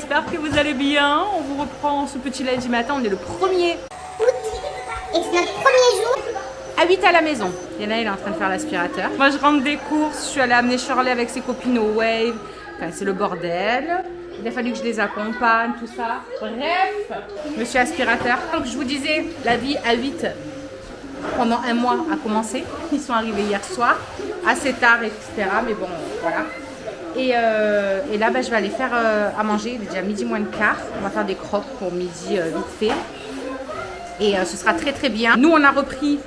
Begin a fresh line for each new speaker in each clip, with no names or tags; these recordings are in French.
j'espère que vous allez bien. On vous reprend ce petit lundi matin, on est le 1er
août et c'est notre premier jour.
à 8 à la maison. Yana, il est en train de faire l'aspirateur. Moi, je rentre des courses, je suis allée amener Shirley avec ses copines au Wave. Enfin, c'est le bordel. Il a fallu que je les accompagne, tout ça. Bref, monsieur aspirateur. Donc, je vous disais, la vie à 8 pendant un mois a commencé. Ils sont arrivés hier soir, assez tard, etc. Mais bon, voilà. Et là, je vais aller faire à manger. Il est déjà midi moins le quart. On va faire des croques pour midi vite fait. Et ce sera très très bien. Nous, on a repris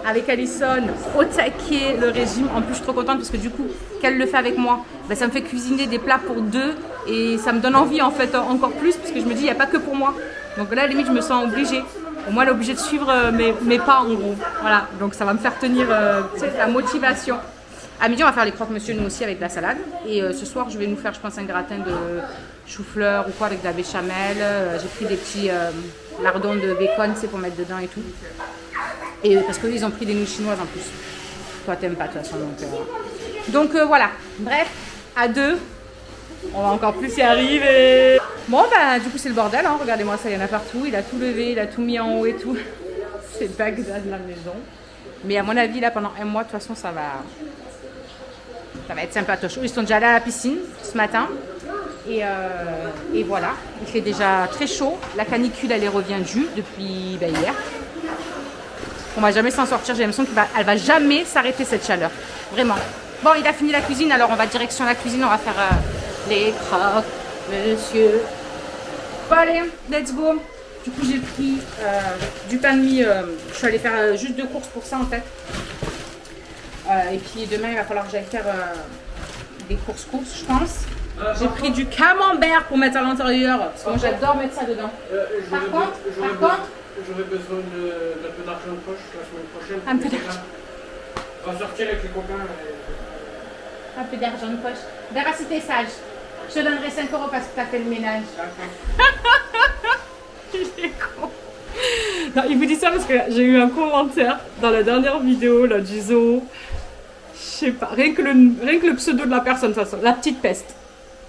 avec Alison au taquet le régime. En plus, je suis trop contente parce que du coup, qu'elle le fait avec moi, ça me fait cuisiner des plats pour deux. Et ça me donne envie en fait encore plus parce que je me dis, il n'y a pas que pour moi. Donc là, à la limite, je me sens obligée. Au moins, elle est obligée de suivre mes pas en gros. Voilà, donc ça va me faire tenir la motivation. À midi, on va faire les croque-monsieur nous aussi avec de la salade. Et ce soir, je vais nous faire, je pense, un gratin de chou-fleur ou quoi avec de la béchamel. J'ai pris des petits lardons de bacon, c'est pour mettre dedans et tout. Et parce qu'ils ont pris des nouilles chinoises en plus. Toi, t'aimes pas de toute façon. Donc voilà. Bref, à deux, on va encore plus y arriver. Bon, du coup, c'est le bordel. Hein. Regardez-moi ça, il y en a partout. Il a tout levé, il a tout mis en haut et tout. C'est Bagdad, la maison. Mais à mon avis, là, pendant un mois, de toute façon, ça va être sympatoche. Ils sont déjà allés à la piscine ce matin. Et voilà, il fait déjà très chaud. La canicule, elle est reviendue depuis hier. On va jamais s'en sortir. J'ai l'impression qu'elle va jamais s'arrêter cette chaleur. Vraiment. Bon, il a fini la cuisine, alors on va direction la cuisine. On va faire les croques, monsieur. Bon, allez, let's go. Du coup, j'ai pris du pain de mie. Je suis allée faire juste 2 courses pour ça en fait. Et puis demain, il va falloir que j'aille faire des courses, je pense. J'ai pris du camembert pour mettre à l'intérieur. Parce que moi, j'adore mettre ça dedans. Par contre,
j'aurais besoin d'un peu d'argent de poche la semaine prochaine.
Un peu d'argent.
On va sortir avec les copains.
Un peu d'argent de poche. Vera, si t'es sage, je te donnerai 5 € parce que t'as fait le ménage. Il est con. Non, il vous dit ça parce que j'ai eu un commentaire dans la dernière vidéo là, du zoo. Je sais pas, rien que le pseudo de la personne, de toute façon, la petite peste.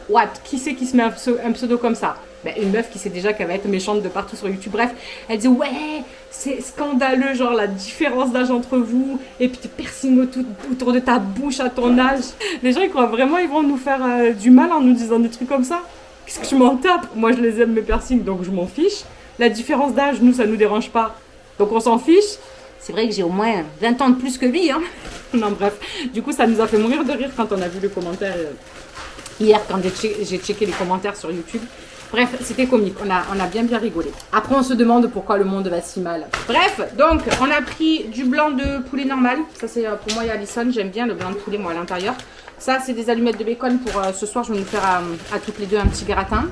What? Qui c'est qui se met un pseudo comme ça? Une meuf qui sait déjà qu'elle va être méchante de partout sur YouTube. Bref, elle dit ouais, c'est scandaleux, genre la différence d'âge entre vous, et puis tes piercings autour de ta bouche à ton âge. Les gens ils croient vraiment ils vont nous faire du mal en nous disant des trucs comme ça. Qu'est-ce que je m'en tape? Moi je les aime mes piercings donc je m'en fiche. La différence d'âge, nous ça nous dérange pas. Donc on s'en fiche. C'est vrai que j'ai au moins 20 ans de plus que lui. Hein. Non bref, du coup ça nous a fait mourir de rire quand on a vu le commentaire hier quand j'ai checké les commentaires sur YouTube. Bref, c'était comique, on a bien rigolé. Après, on se demande pourquoi le monde va si mal. Bref, donc, on a pris du blanc de poulet normal. Ça, c'est pour moi et Alison, j'aime bien le blanc de poulet, moi, à l'intérieur. Ça, c'est des allumettes de bacon pour ce soir, je vais nous faire à toutes les deux un petit gratin.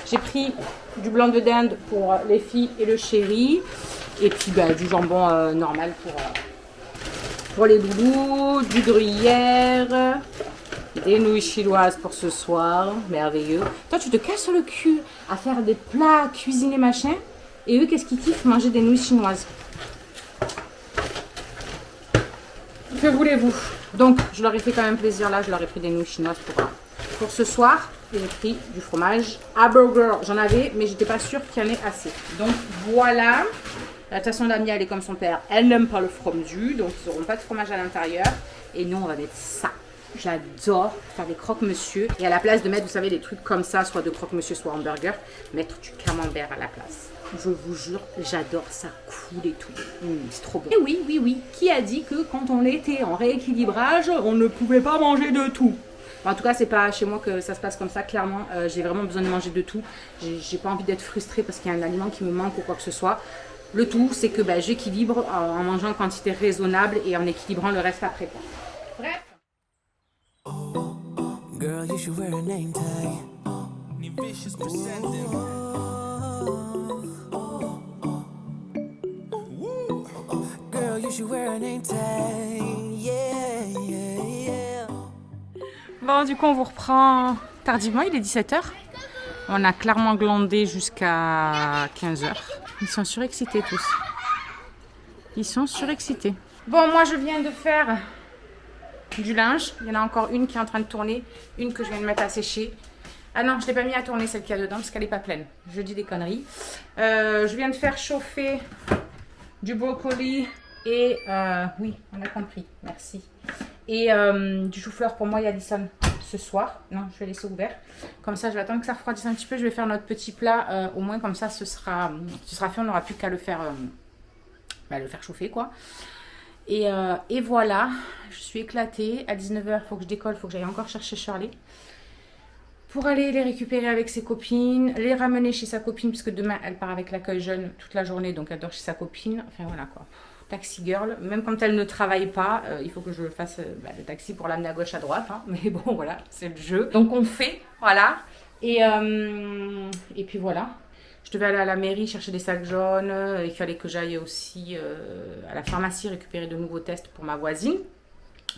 J'ai pris du blanc de dinde pour les filles et le chéri. Et puis, du jambon normal pour les doudous, du gruyère. Des nouilles chinoises pour ce soir, merveilleux. Toi, tu te casses le cul à faire des plats cuisinés machin. Et eux, qu'est-ce qu'ils kiffent? Manger des nouilles chinoises. Que voulez-vous? Donc, je leur ai fait quand même plaisir là. Je leur ai pris des nouilles chinoises pour ce soir. Et j'ai pris du fromage à burger. J'en avais, mais j'étais pas sûre qu'il y en ait assez. Donc, voilà. La façon Damia, elle est comme son père. Elle n'aime pas le fromageau. Donc, ils n'auront pas de fromage à l'intérieur. Et nous, on va mettre ça. J'adore faire des croque-monsieur. Et à la place de mettre, vous savez, des trucs comme ça, soit de croque-monsieur, soit hamburger, mettre du camembert à la place. Je vous jure, j'adore ça. Cool et tout. C'est trop bon. Et oui. Qui a dit que quand on était en rééquilibrage, on ne pouvait pas manger de tout? En tout cas, c'est pas chez moi que ça se passe comme ça. Clairement, j'ai vraiment besoin de manger de tout. J'ai pas envie d'être frustrée parce qu'il y a un aliment qui me manque ou quoi que ce soit. Le tout, c'est que j'équilibre en mangeant une quantité raisonnable et en équilibrant le reste après. Bref.
Girl, you should wear a name tag. Girl, you should wear a name tag. Yeah.
Bon, du coup, on vous reprend tardivement. Il est 17h. On a clairement glandé jusqu'à 15h. Ils sont surexcités tous. Ils sont surexcités. Bon, moi, je viens de faire du linge. Il y en a encore une qui est en train de tourner, une que je viens de mettre à sécher. Ah non, je ne l'ai pas mis à tourner celle qu'il y a dedans parce qu'elle n'est pas pleine. Je dis des conneries. Je viens de faire chauffer du brocoli et... oui, on a compris, merci. Et du chou-fleur pour moi et Alison ce soir. Non, je vais laisser ouvert. Comme ça, je vais attendre que ça refroidisse un petit peu. Je vais faire notre petit plat. Au moins, comme ça, ce sera fait. On n'aura plus qu'à le faire chauffer, quoi. Et voilà, je suis éclatée. À 19h, il faut que je décolle. Il faut que j'aille encore chercher Shirley pour aller les récupérer avec ses copines, les ramener chez sa copine, puisque demain, elle part avec l'accueil jeune toute la journée, donc elle dort chez sa copine. Enfin, voilà, quoi. Taxi girl, même quand elle ne travaille pas, il faut que je fasse le taxi pour l'amener à gauche à droite, hein. Mais bon voilà, c'est le jeu. Donc on fait, voilà. Et puis voilà, je devais aller à la mairie chercher des sacs jaunes, il fallait que j'aille aussi à la pharmacie récupérer de nouveaux tests pour ma voisine.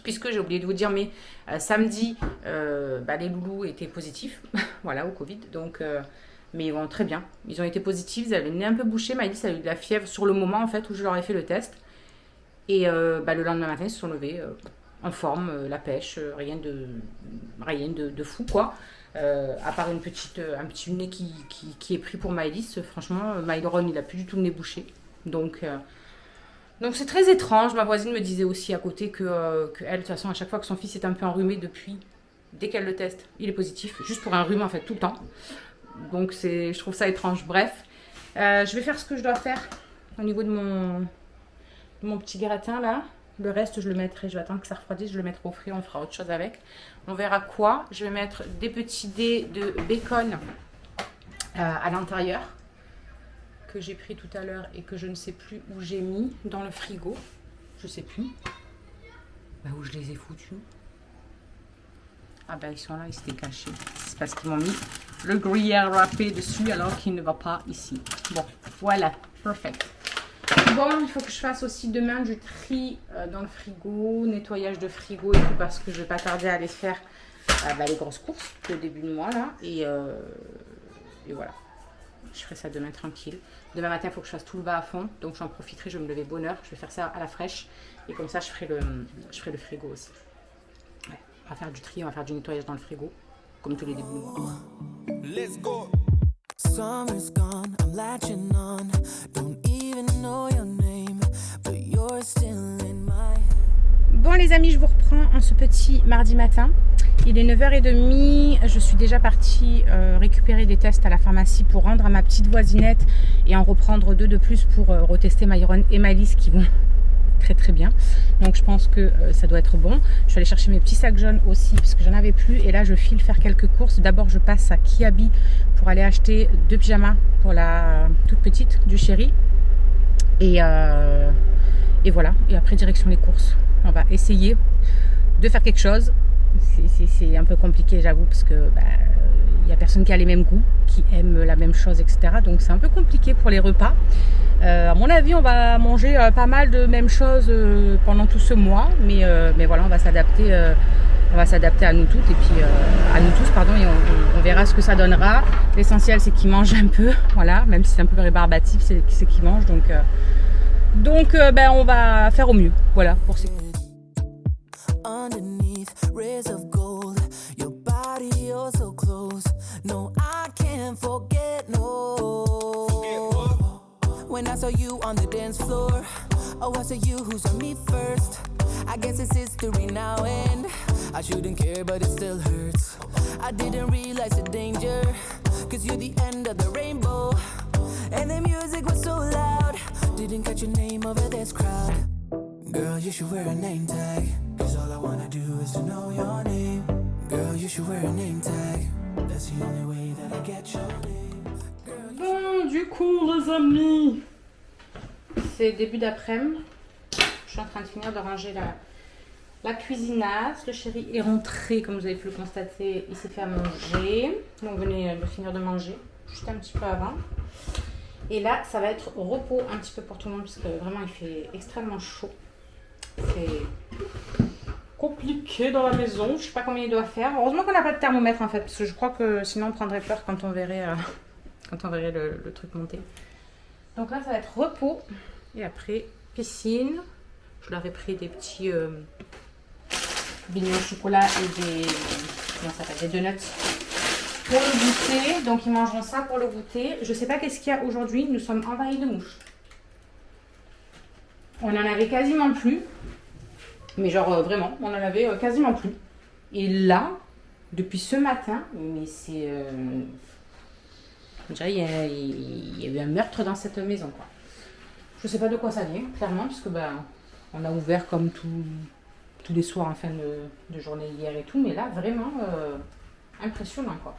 Puisque j'ai oublié de vous dire, mais samedi, les loulous étaient positifs, voilà, au Covid, donc... mais ils vont très bien. Ils ont été positifs. Ils avaient le nez un peu bouché. Maëlys a eu de la fièvre sur le moment en fait où je leur ai fait le test. Et le lendemain matin, ils se sont levés en forme, la pêche, rien de fou quoi. À part un petit nez qui est pris pour Maëlys. Franchement, Myron, il a plus du tout le nez bouché. Donc c'est très étrange. Ma voisine me disait aussi à côté que elle, de toute façon, à chaque fois que son fils est un peu enrhumé dès qu'elle le teste, il est positif. Juste pour un rhume en fait, tout le temps. Donc je trouve ça étrange. Bref, je vais faire ce que je dois faire au niveau de mon petit gratin là. Le reste, je le mettrai, je vais attendre que ça refroidisse, je le mettrai au frais, on fera autre chose avec. On verra quoi. Je vais mettre des petits dés de bacon à l'intérieur que j'ai pris tout à l'heure et que je ne sais plus où j'ai mis dans le frigo. Je sais plus. Où je les ai foutus. Ah ben ils sont là, ils s'étaient cachés. C'est parce qu'ils m'ont mis le gruyère râpé dessus alors qu'il ne va pas ici. Bon, voilà, perfect. Bon, il faut que je fasse aussi demain du tri dans le frigo, nettoyage de frigo et tout parce que je vais pas tarder à aller faire les grosses courses au début de mois là. Et voilà, je ferai ça demain tranquille. Demain matin, il faut que je fasse tout le bas à fond, donc j'en profiterai, je vais me lever bonne heure. Je vais faire ça à la fraîche et comme ça je ferai le frigo aussi. Ouais, on va faire du tri, on va faire du nettoyage dans le frigo, comme tous les débuts de mois.
Let's go. Summer's gone, I'm latching on. Don't even know your name, but you're still in my head.
Bon les amis, je vous reprends en ce petit mardi matin. Il est 9h30, je suis déjà partie récupérer des tests à la pharmacie pour rendre à ma petite voisinette et en reprendre 2 de plus pour retester Myron et Maëlys qui vont très très bien. Donc je pense que ça doit être bon. Je suis allée chercher mes petits sacs jaunes aussi parce que j'en avais plus et là je file faire quelques courses. D'abord je passe à Kiabi pour aller acheter 2 pyjamas pour la toute petite du chéri et voilà, et après direction les courses. On va essayer de faire quelque chose. C'est un peu compliqué j'avoue parce que y a personne qui a les mêmes goûts, qui aime la même chose, etc. Donc c'est un peu compliqué pour les repas. À mon avis, on va manger pas mal de mêmes choses pendant tout ce mois, mais voilà, on va s'adapter à nous toutes et puis à nous tous, pardon, et on verra ce que ça donnera. L'essentiel, c'est qu'ils mangent un peu, voilà, même si c'est un peu rébarbatif, c'est qu'ils mangent, donc on va faire au mieux, voilà, pour ces.
Underneath rays of gold, your body you're so close. No, I can't forget, no. When I saw you on the dance floor, oh, I saw you who saw me first. I guess it's history now and I shouldn't care but it still hurts. I didn't realize the danger, cause you're the end of the rainbow. And the music was so loud, didn't catch your name over this crowd. Girl, you should wear a name tag, cause all I wanna do is to know your name. Girl, you should wear a name tag, that's the only way that I get your name.
Bon, du coup, les amis, c'est début d'après-midi. Je suis en train de finir de ranger la cuisinasse. Le chéri est rentré, comme vous avez pu le constater, il s'est fait à manger. Donc, on venait de finir de manger, juste un petit peu avant. Et là, ça va être repos un petit peu pour tout le monde, parce que vraiment, il fait extrêmement chaud. C'est compliqué dans la maison. Je sais pas combien il doit faire. Heureusement qu'on n'a pas de thermomètre, en fait, parce que je crois que sinon, on prendrait peur quand on verrait... le truc monter. Donc là, ça va être repos. Et après, piscine. Je leur ai pris des petits beignets au chocolat et des donuts pour le goûter. Donc ils mangeront ça pour le goûter. Je sais pas qu'est-ce qu'il y a aujourd'hui. Nous sommes envahis de mouches. On en avait quasiment plus. Mais genre vraiment, on en avait quasiment plus. Et là, depuis ce matin, mais c'est... on dirait il y a eu un meurtre dans cette maison, quoi. Je sais pas de quoi ça vient, clairement, parce que ben, on a ouvert comme tous les soirs en fin de journée hier et tout. Mais là, vraiment impressionnant, quoi.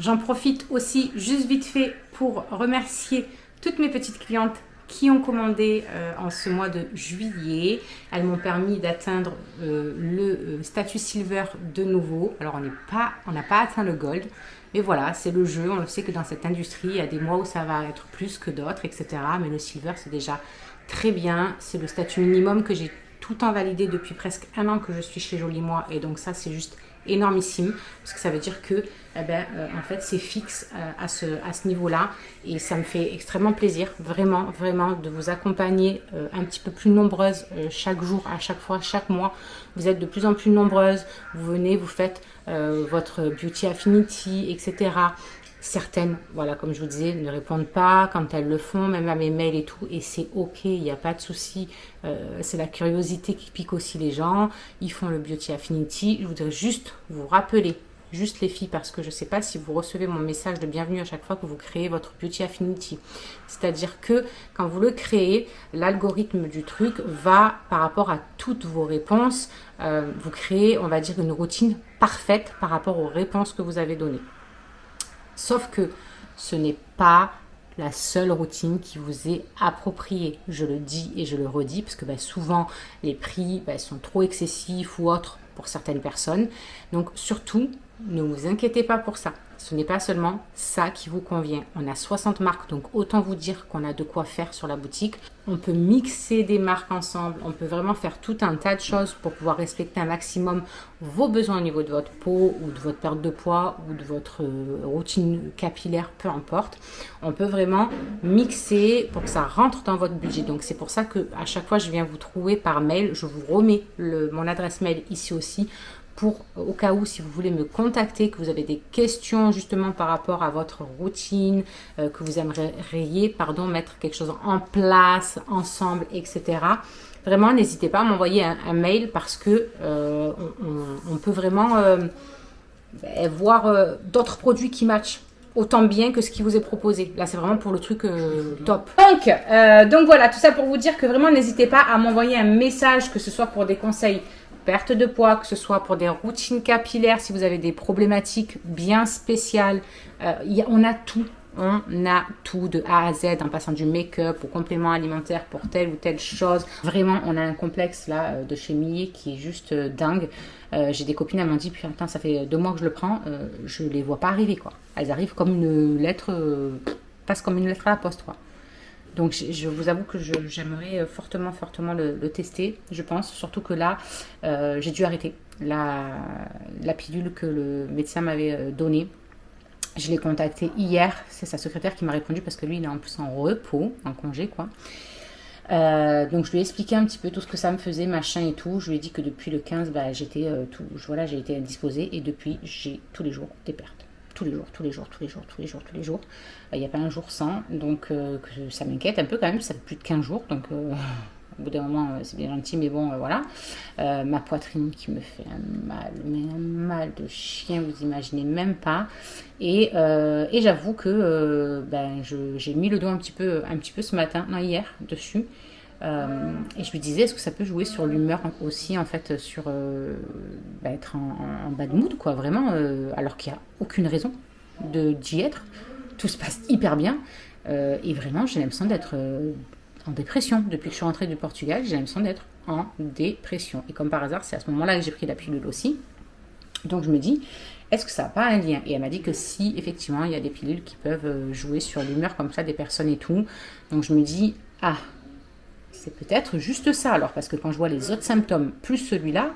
J'en profite aussi, juste vite fait, pour remercier toutes mes petites clientes qui ont commandé en ce mois de juillet. Elles m'ont permis d'atteindre le statut silver de nouveau. Alors on n'a pas atteint le gold, mais voilà, c'est le jeu. On le sait que dans cette industrie, il y a des mois où ça va être plus que d'autres, etc. Mais le silver, c'est déjà très bien. C'est le statut minimum que j'ai tout le temps validé depuis presque 1 an que je suis chez Joli Moi. Et donc ça, c'est juste énormissime, parce que ça veut dire que en fait c'est fixe à ce niveau-là, et ça me fait extrêmement plaisir, vraiment de vous accompagner un petit peu plus nombreuses chaque jour, à chaque fois, chaque mois. Vous êtes de plus en plus nombreuses, vous venez, vous faites votre Beauty Affinity, etc. Certaines, voilà, comme je vous disais, ne répondent pas quand elles le font, même à mes mails et tout, et c'est ok, il n'y a pas de souci. C'est la curiosité qui pique aussi les gens. Ils font le Beauty Affinity. Je voudrais juste vous rappeler, juste les filles, parce que je ne sais pas si vous recevez mon message de bienvenue à chaque fois que vous créez votre Beauty Affinity. C'est-à-dire que quand vous le créez, l'algorithme du truc va, par rapport à toutes vos réponses, vous créer, on va dire, une routine parfaite par rapport aux réponses que vous avez données. Sauf que ce n'est pas la seule routine qui vous est appropriée. Je le dis et je le redis, parce que souvent les prix sont trop excessifs ou autres pour certaines personnes. Donc surtout, ne vous inquiétez pas pour ça. Ce n'est pas seulement ça qui vous convient. On a 60 marques, donc autant vous dire qu'on a de quoi faire sur la boutique. On peut mixer des marques ensemble. On peut vraiment faire tout un tas de choses pour pouvoir respecter un maximum vos besoins au niveau de votre peau ou de votre perte de poids ou de votre routine capillaire, peu importe. On peut vraiment mixer pour que ça rentre dans votre budget. Donc c'est pour ça que à chaque fois je viens vous trouver par mail. Je vous remets mon adresse mail ici aussi, pour, au cas où, si vous voulez me contacter, que vous avez des questions justement par rapport à votre routine, que vous aimeriez, mettre quelque chose en place, ensemble, etc. Vraiment, n'hésitez pas à m'envoyer un mail, parce que on peut vraiment voir d'autres produits qui matchent autant bien que ce qui vous est proposé. Là, c'est vraiment pour le truc top. Donc voilà, tout ça pour vous dire que vraiment, n'hésitez pas à m'envoyer un message, que ce soit pour des conseils perte de poids, que ce soit pour des routines capillaires, si vous avez des problématiques bien spéciales. On a tout de A à Z, en passant du make-up au complément alimentaire pour telle ou telle chose. Vraiment, on a un complexe là de chez Millet qui est juste dingue. J'ai des copines, elles m'ont dit, putain, ça fait 2 mois que je le prends, je les vois pas arriver, quoi. Elles arrivent comme une lettre, passe comme une lettre à la poste, quoi. Donc je vous avoue que j'aimerais fortement le tester, je pense. Surtout que là, j'ai dû arrêter la pilule que le médecin m'avait donnée. Je l'ai contacté hier, c'est sa secrétaire qui m'a répondu, parce que lui il est en plus en repos, en congé, quoi. Donc je lui ai expliqué un petit peu tout ce que ça me faisait, machin et tout. Je lui ai dit que depuis le 15, j'ai été indisposée, et depuis j'ai tous les jours des pertes. Tous les jours. Il n'y a pas un jour sans, donc ça m'inquiète un peu quand même. Ça fait plus de 15 jours, donc au bout d'un moment, c'est bien gentil, mais bon, voilà. Ma poitrine qui me fait un mal de chien, vous imaginez même pas. Et j'avoue que j'ai mis le doigt un petit peu ce matin, hier, dessus. Et je me disais, est-ce que ça peut jouer sur l'humeur aussi, en fait, sur être en bad mood, quoi, vraiment, alors qu'il n'y a aucune raison d'y être. Tout se passe hyper bien, et vraiment j'ai l'impression d'être en dépression. Depuis que je suis rentrée du Portugal, j'ai l'impression d'être en dépression, et comme par hasard, c'est à ce moment-là que j'ai pris la pilule aussi. Donc je me dis, est-ce que ça n'a pas un lien? Et elle m'a dit que si, effectivement, il y a des pilules qui peuvent jouer sur l'humeur comme ça des personnes et tout. Donc je me dis, c'est peut-être juste ça alors, parce que quand je vois les autres symptômes plus celui-là,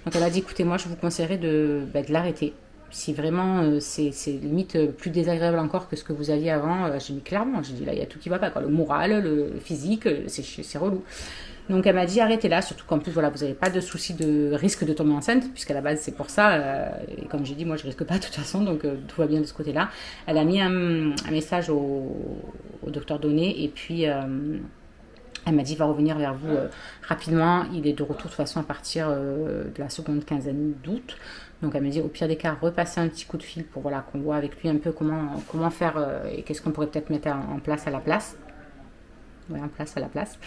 donc elle a dit, écoutez, moi je vous conseillerais de l'arrêter. si vraiment c'est limite plus désagréable encore que ce que vous aviez avant, j'ai mis clairement, j'ai dit là il y a tout qui va pas, quoi. Le moral, le physique, c'est relou. Donc elle m'a dit arrêtez là, surtout qu'en plus voilà, vous n'avez pas de souci de risque de tomber enceinte, puisqu'à la base c'est pour ça, et comme j'ai dit moi je risque pas de toute façon, donc tout va bien de ce côté-là. Elle a mis un message au docteur Donné, et puis elle m'a dit il va revenir vers vous rapidement, il est de retour de toute façon à partir de la seconde quinzaine d'août. Donc elle me dit au pire des cas repasser un petit coup de fil pour voilà, qu'on voit avec lui un peu comment faire et qu'est-ce qu'on pourrait peut-être mettre en place à la place. Ouais, en place à la place.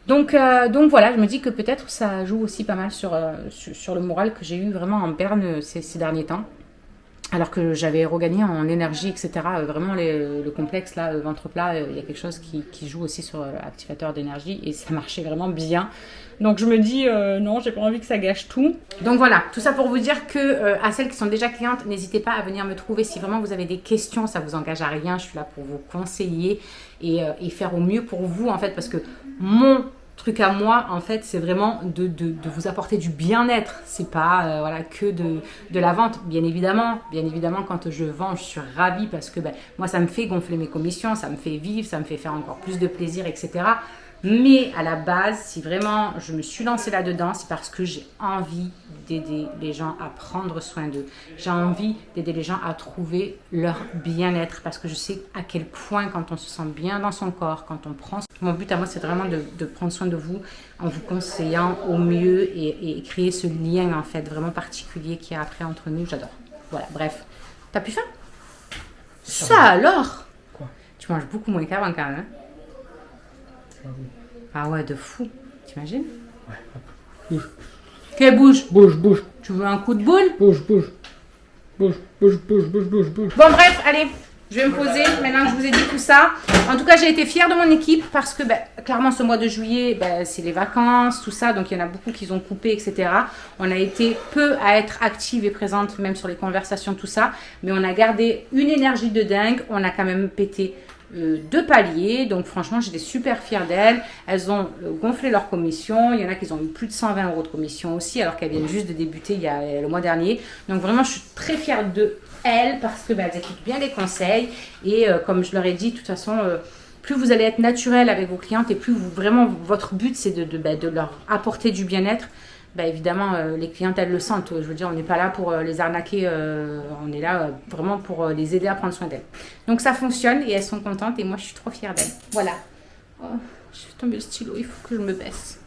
Donc voilà, je me dis que peut-être ça joue aussi pas mal sur le moral que j'ai eu vraiment en berne ces derniers temps. Alors que j'avais regagné en énergie, etc. Vraiment, le complexe, là, ventre plat, il y a quelque chose qui joue aussi sur l'activateur d'énergie et ça marchait vraiment bien. Donc je me dis, non, j'ai pas envie que ça gâche tout. Donc voilà, tout ça pour vous dire que à celles qui sont déjà clientes, n'hésitez pas à venir me trouver. Si vraiment vous avez des questions, ça vous engage à rien. Je suis là pour vous conseiller et faire au mieux pour vous, en fait, parce que mon truc à moi, en fait, c'est vraiment de vous apporter du bien-être. C'est pas voilà, que de la vente. Bien évidemment, quand je vends, je suis ravie parce que moi, ça me fait gonfler mes commissions, ça me fait vivre, ça me fait faire encore plus de plaisir, etc. Mais à la base, si vraiment je me suis lancée là-dedans, c'est parce que j'ai envie d'aider les gens à prendre soin d'eux. J'ai envie d'aider les gens à trouver leur bien-être parce que je sais à quel point quand on se sent bien dans son corps, quand on prend... Mon but à moi, c'est vraiment de prendre soin de vous en vous conseillant au mieux et créer ce lien en fait vraiment particulier qu'il y a après entre nous. J'adore. Voilà, bref. T'as plus faim? Ça alors?
Quoi?
Tu manges beaucoup moins qu'avant quand même, hein? Ah ouais, de fou. T'imagines?
Ouais, hop. Bouge.
Qu'elle bouge?
Bouge.
Tu veux un coup de boule?
Bouge. Bon,
bref, allez. Je vais me poser maintenant que je vous ai dit tout ça. En tout cas, j'ai été fière de mon équipe parce que clairement, ce mois de juillet, c'est les vacances, tout ça. Donc, il y en a beaucoup qui ont coupé, etc. On a été peu à être active et présente, même sur les conversations, tout ça. Mais on a gardé une énergie de dingue. On a quand même pété 2 paliers. Donc, franchement, j'étais super fière d'elles. Elles ont gonflé leur commission. Il y en a qui ont eu plus de 120 € de commission aussi, alors qu'elles viennent juste de débuter il y a le mois dernier. Donc, vraiment, je suis très fière de elles parce que elles écoutent bien les conseils et comme je leur ai dit, de toute façon plus vous allez être naturel avec vos clientes et plus vraiment votre but c'est de leur apporter du bien-être. Évidemment les clientes elles le sentent, je veux dire on n'est pas là pour les arnaquer, on est là vraiment pour les aider à prendre soin d'elles. Donc ça fonctionne et elles sont contentes et moi je suis trop fière d'elles. Voilà. Oh, je suis tombée le stylo, il faut que je me baisse.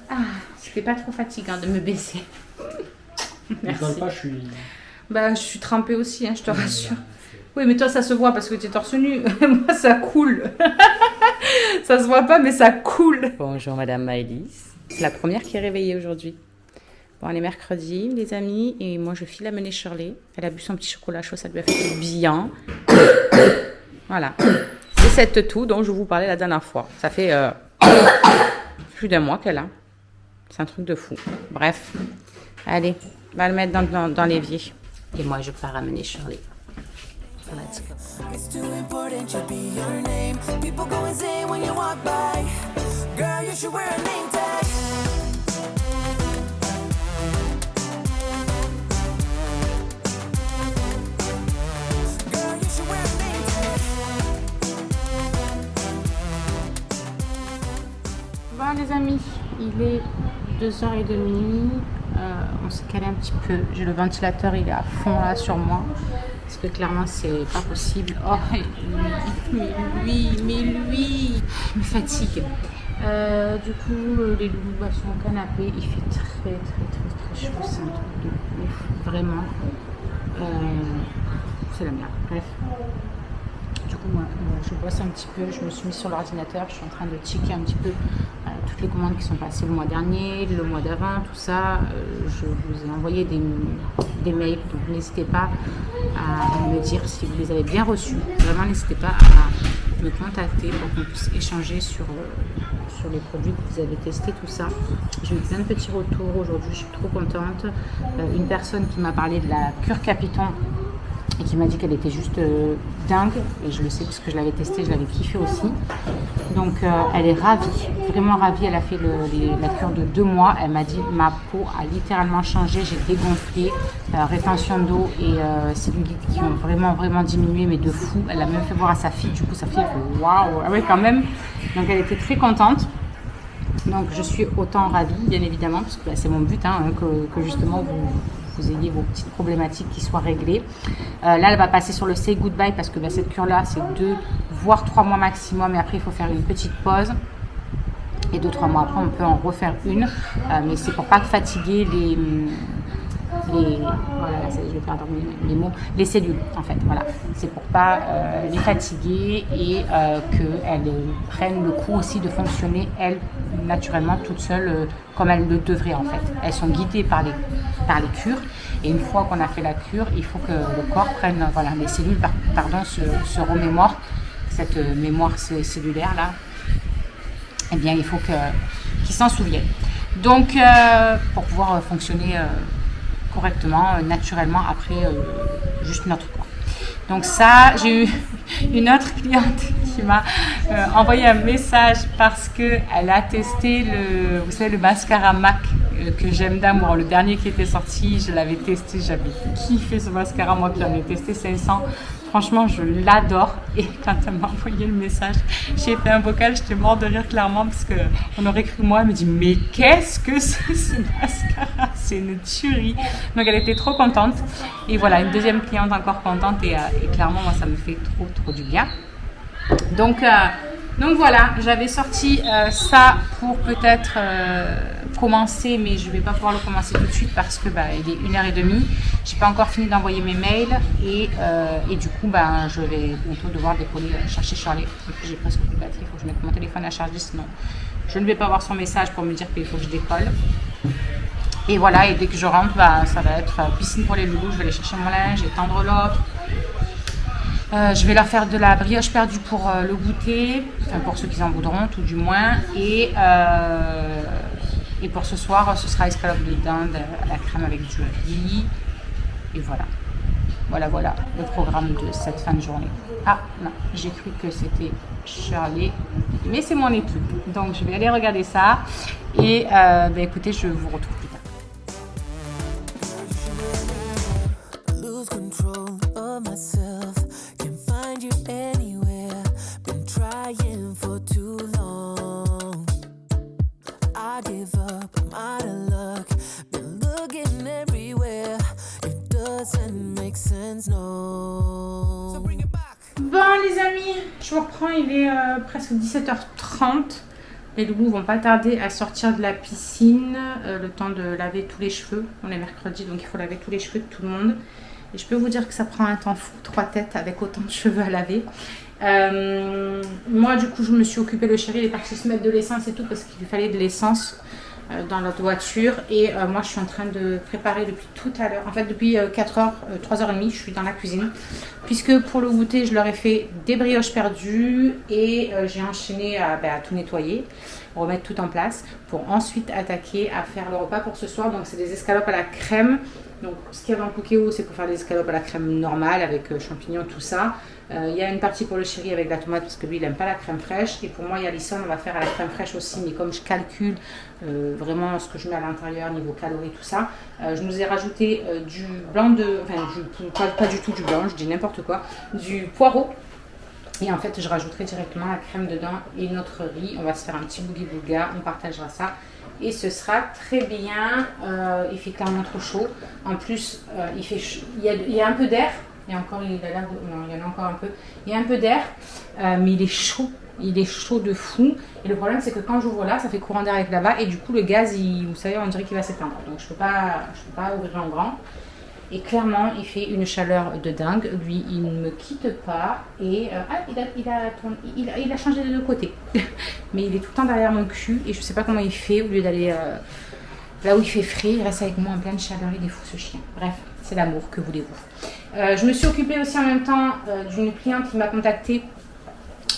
Ah, c'était pas trop fatigant de me baisser. Merci.
Pas, je suis...
je suis trempée aussi, hein, je te rassure. Oui, mais toi, ça se voit parce que tu es torse nu. Moi, ça coule. Ça se voit pas, mais ça coule. Bonjour, Madame Maëlys. C'est la première qui est réveillée aujourd'hui. Bon, on est mercredi, les amis, et moi, je file amener Shirley. Elle a bu son petit chocolat chaud, ça lui a fait du bien. Voilà. C'est cette toux dont je vous parlais la dernière fois. Ça fait plus d'1 mois qu'elle a. C'est un truc de fou. Bref. Allez, on va le mettre dans l'évier. Et moi, je pars amener Shirley. Let's go.
It's too important to be your name. People go insane when you walk by. Girl, you should wear a name tag. Girl, you should wear a name tag.
Bon, les amis, il est 2h30. On s'est calé un petit peu. J'ai le ventilateur, il est à fond là sur moi. Parce que clairement, c'est pas possible. Oh, mais lui, il me fatigue. Du coup, les loulous sont au canapé. Il fait très chaud. C'est un truc de ouf. Vraiment. C'est la merde. Bref. Du coup, moi, je bosse un petit peu. Je me suis mise sur l'ordinateur. Je suis en train de checker un petit peu toutes les commandes qui sont passées le mois dernier, le mois d'avant, tout ça. Je vous ai envoyé des mails. Donc, n'hésitez pas à me dire si vous les avez bien reçus. Vraiment, n'hésitez pas à me contacter pour qu'on puisse échanger sur les produits que vous avez testés, tout ça. J'ai eu plein de petits retours aujourd'hui. Je suis trop contente. Une personne qui m'a parlé de la cure Capiton. et qui m'a dit qu'elle était juste dingue, et je le sais parce que je l'avais testée, je l'avais kiffé aussi. Donc elle est ravie, vraiment ravie. Elle a fait la cure de 2 mois. Elle m'a dit ma peau a littéralement changé, j'ai dégonflé, rétention d'eau et cellulites qui ont vraiment diminué, mais de fou. Elle a même fait voir à sa fille, du coup sa fille a fait waouh, ah ouais quand même. Donc elle était très contente. Donc je suis autant ravie, bien évidemment, parce que c'est mon but, que justement vous ayez vos petites problématiques qui soient réglées. Là, elle va passer sur le say goodbye parce que cette cure-là, c'est 2 voire 3 mois maximum. Et après, il faut faire une petite pause. Et 2-3 mois après, on peut en refaire une. Mais c'est pour pas fatiguer voilà, je vais perdre les mots, les cellules en fait, voilà, c'est pour pas les fatiguer et qu'elles prennent le coup aussi de fonctionner elles naturellement toutes seules comme elles le devraient en fait. Elles sont guidées par les cures et une fois qu'on a fait la cure, il faut que le corps prenne, voilà, les cellules se remémorent cette mémoire cellulaire là, et bien il faut qu'ils s'en souviennent. Donc pour pouvoir fonctionner correctement, naturellement, après juste notre corps. Donc ça, j'ai eu une autre cliente qui m'a envoyé un message parce qu'elle a testé vous savez, le mascara MAC que j'aime d'amour. Le dernier qui était sorti, je l'avais testé, j'avais kiffé ce mascara, moi qui en ai testé 500. Franchement, je l'adore. Et quand elle m'a envoyé le message, j'ai fait un vocal, j'étais mort de rire clairement parce qu'on aurait cru moi. Elle me dit, mais qu'est-ce que c'est ce mascara? C'est une tuerie. Donc elle était trop contente. Et voilà, une deuxième cliente encore contente. Et clairement, moi, ça me fait trop du bien. Donc voilà, j'avais sorti ça pour peut-être commencer, mais je ne vais pas pouvoir le commencer tout de suite parce que il est 1h30. Je n'ai pas encore fini d'envoyer mes mails et du coup, je vais bientôt devoir décoller, chercher Charlie. Et puis j'ai presque plus de batterie, il faut que je mette mon téléphone à charger, sinon je ne vais pas avoir son message pour me dire qu'il faut que je décolle. Et voilà, et dès que je rentre, ça va être piscine pour les loulous. Je vais aller chercher mon linge, étendre l'autre. Je vais leur faire de la brioche perdue pour le goûter, enfin pour ceux qui en voudront tout du moins, et pour ce soir ce sera escalope de dinde à la crème avec du riz, et voilà le programme de cette fin de journée. Ah non, j'ai cru que c'était Shirley, mais c'est mon équipe, donc je vais aller regarder ça, et écoutez, je vous retrouve plus tard.
Lose control of myself, can't find you anywhere, been trying for too long. I give up, I'm out of luck, been looking everywhere, it doesn't make sense, no. So bring it back.
Bon les amis, je vous reprends, il est presque 17h30. Les loulous vont pas tarder à sortir de la piscine, le temps de laver tous les cheveux. On est mercredi, donc il faut laver tous les cheveux de tout le monde. Et je peux vous dire que ça prend un temps fou, 3 têtes avec autant de cheveux à laver. Moi du coup je me suis occupée, le chéri il est parti se mettre de l'essence et tout parce qu'il lui fallait de l'essence dans notre voiture. Et moi je suis en train de préparer depuis tout à l'heure, en fait depuis 4h, 3h30 je suis dans la cuisine. Puisque pour le goûter je leur ai fait des brioches perdues et j'ai enchaîné à tout nettoyer, remettre tout en place pour ensuite attaquer à faire le repas pour ce soir. Donc c'est des escalopes à la crème. Donc ce qu'il y a dans le Cookéo, c'est pour faire des escalopes à la crème normale avec champignons, tout ça. Il y a une partie pour le chéri avec la tomate parce que lui il n'aime pas la crème fraîche. Et pour moi et Alison on va faire à la crème fraîche aussi, mais comme je calcule vraiment ce que je mets à l'intérieur niveau calories tout ça, je nous ai rajouté du blanc pas du tout du blanc, je dis n'importe quoi, du poireau. Et en fait je rajouterai directement la crème dedans et notre riz. On va se faire un petit boogie-booga, on partagera ça. Et ce sera très bien. Il fait clairement trop chaud. En plus, il y a un peu d'air. Il y en a encore un peu. Il y a un peu d'air, mais il est chaud. Il est chaud de fou. Et le problème, c'est que quand j'ouvre là, ça fait courant d'air avec là-bas. Et du coup, le gaz, vous savez, on dirait qu'il va s'éteindre. Donc, je peux pas ouvrir en grand. Et clairement, il fait une chaleur de dingue. Lui, il ne me quitte pas. Et il a changé de 2 côtés. Mais il est tout le temps derrière mon cul. Et je sais pas comment il fait. Au lieu d'aller là où il fait frais, il reste avec moi en pleine chaleur. Il est fou ce chien. Bref, c'est l'amour, que voulez-vous. Je me suis occupée aussi en même temps d'une cliente qui m'a contactée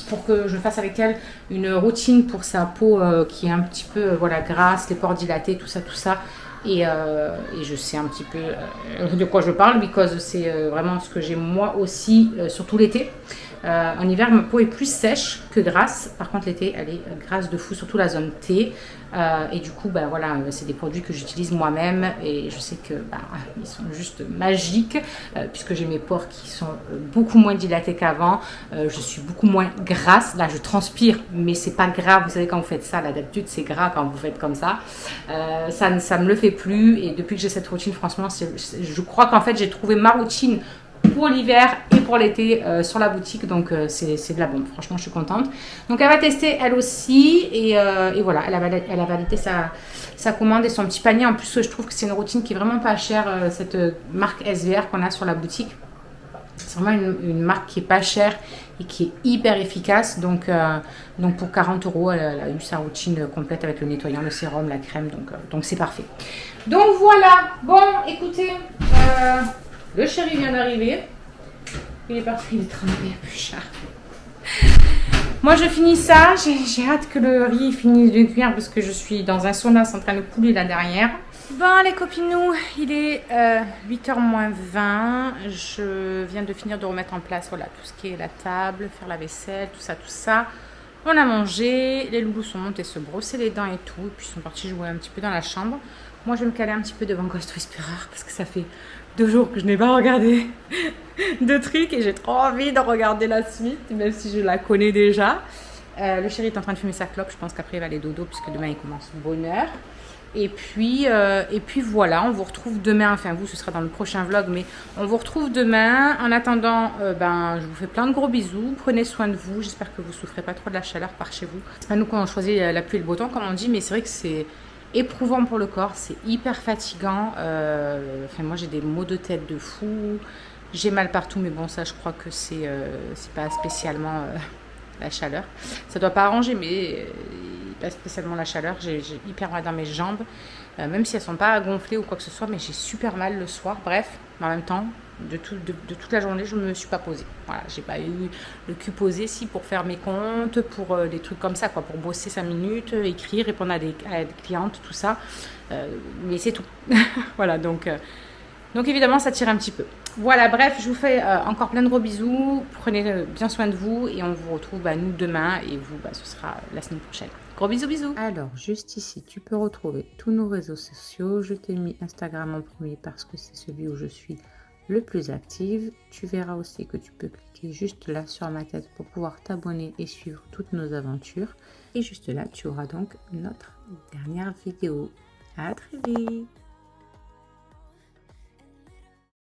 pour que je fasse avec elle une routine pour sa peau qui est un petit peu grasse, les pores dilatés, tout ça. Et je sais un petit peu de quoi je parle, parce que c'est vraiment ce que j'ai moi aussi, surtout l'été. En hiver, ma peau est plus sèche que grasse. Par contre, l'été, elle est grasse de fou, surtout la zone T. Et du coup, bah, voilà, c'est des produits que j'utilise moi-même. Et je sais que bah, ils sont juste magiques, puisque j'ai mes pores qui sont beaucoup moins dilatés qu'avant. Je suis beaucoup moins grasse. Là, je transpire, mais c'est pas grave. Vous savez, quand vous faites ça, là, d'habitude, c'est gras quand vous faites comme ça. Ça me le fait plus. Et depuis que j'ai cette routine, franchement, je crois qu'en fait, j'ai trouvé ma routine pour l'hiver et pour l'été sur la boutique, donc c'est de la bombe, franchement je suis contente. Donc elle va tester elle aussi et voilà, elle a validé sa commande et son petit panier. En plus je trouve que c'est une routine qui est vraiment pas chère, cette marque SVR qu'on a sur la boutique. C'est vraiment une marque qui est pas chère et qui est hyper efficace. Donc pour 40 €, elle a eu sa routine complète avec le nettoyant, le sérum, la crème, donc c'est parfait. Donc voilà, bon écoutez, le chéri vient d'arriver. Il est parti, il est trempé, plus cher. Moi, je finis ça. J'ai hâte que le riz finisse de cuire parce que je suis dans un sauna, c'est en train de couler là derrière. Bon, les copinous, il est 8h moins 20. Je viens de finir de remettre en place voilà, tout ce qui est la table, faire la vaisselle, tout ça. On a mangé. Les loulous sont montés se brosser les dents et tout. Et puis, ils sont partis jouer un petit peu dans la chambre. Moi, je vais me caler un petit peu devant Ghost Whisperer parce que ça fait 2 jours que je n'ai pas regardé de trucs et j'ai trop envie de regarder la suite, même si je la connais déjà. Le chéri est en train de fumer sa clope, je pense qu'après il va aller dodo puisque demain il commence bonheur. Et puis voilà, on vous retrouve demain, enfin vous ce sera dans le prochain vlog, mais on vous retrouve demain. En attendant, je vous fais plein de gros bisous, prenez soin de vous, j'espère que vous ne souffrez pas trop de la chaleur par chez vous. C'est pas nous qu'on a choisi la pluie et le beau temps comme on dit, mais c'est vrai que c'est éprouvant pour le corps, c'est hyper fatigant. Enfin moi j'ai des maux de tête de fou, j'ai mal partout, mais bon ça je crois que c'est pas spécialement la chaleur. Ça doit pas arranger, mais pas spécialement la chaleur. J'ai hyper mal dans mes jambes, même si elles sont pas gonflées ou quoi que ce soit, mais j'ai super mal le soir. Bref, mais en même temps, de toute la journée, je ne me suis pas posée. Voilà, j'ai pas eu le cul posé, si, pour faire mes comptes, pour des trucs comme ça, quoi, pour bosser 5 minutes, écrire, répondre à des clientes, tout ça. Mais c'est tout. Voilà, donc évidemment, ça tire un petit peu. Voilà, bref, je vous fais encore plein de gros bisous. Prenez bien soin de vous et on vous retrouve nous demain et vous, ce sera la semaine prochaine. Gros bisous, bisous. Alors, juste ici, tu peux retrouver tous nos réseaux sociaux. Je t'ai mis Instagram en premier parce que c'est celui où je suis le plus active. Tu verras aussi que tu peux cliquer juste là sur ma tête pour pouvoir t'abonner et suivre toutes nos aventures. Et juste là, tu auras donc notre dernière vidéo. À très vite.